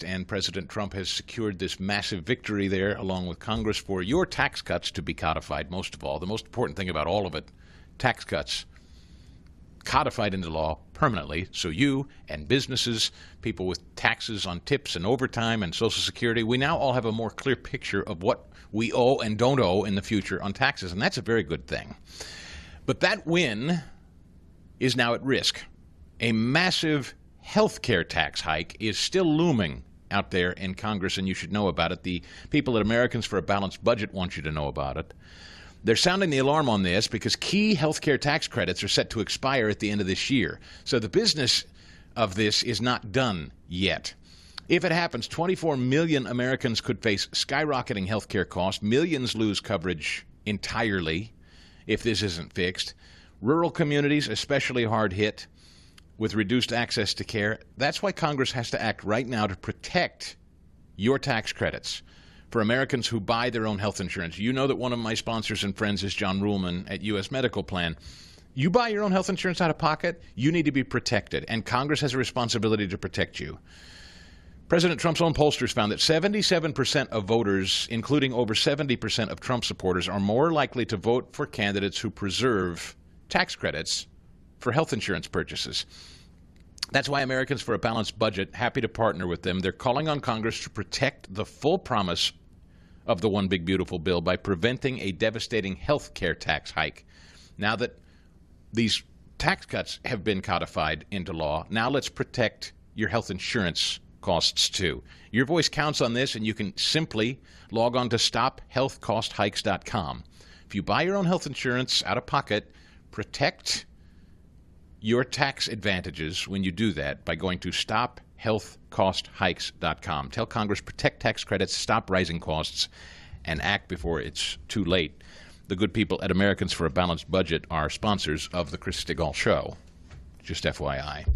and President Trump has secured this massive victory there, along with Congress, for your tax cuts to be codified, most of all. The most important thing about all of it, tax cuts codified into law permanently, so you and businesses, people with taxes on tips and overtime and Social Security, we now all have a more clear picture of what we owe and don't owe in the future on taxes, and that's a very good thing. But that win is now at risk. A massive health care tax hike is still looming out there in Congress, and you should know about it. The people at Americans for a Balanced Budget want you to know about it. They're sounding the alarm on this because key health care tax credits are set to expire at the end of this year. So the business of this is not done yet. If it happens, 24 million Americans could face skyrocketing health care costs. Millions lose coverage entirely if this isn't fixed. Rural communities, especially hard hit with reduced access to care. That's why Congress has to act right now to protect your tax credits for Americans who buy their own health insurance. You know that one of my sponsors and friends is John Ruhlman at U.S. Medical Plan. You buy your own health insurance out of pocket, you need to be protected, and Congress has a responsibility to protect you. President Trump's own pollsters found that 77% of voters, including over 70% of Trump supporters, are more likely to vote for candidates who preserve tax credits for health insurance purchases. That's why Americans for a Balanced Budget, happy to partner with them. They're calling on Congress to protect the full promise of the One Big Beautiful Bill by preventing a devastating health care tax hike. Now that these tax cuts have been codified into law, now let's protect your health insurance costs too. Your voice counts on this, and you can simply log on to StopHealthCostHikes.com. If you buy your own health insurance out of pocket, protect your tax advantages when you do that by going to StopHealthCostHikes.com. Tell Congress, protect tax credits, stop rising costs, and act before it's too late. The good people at Americans for a Balanced Budget are sponsors of the Chris Stigall Show. Just FYI.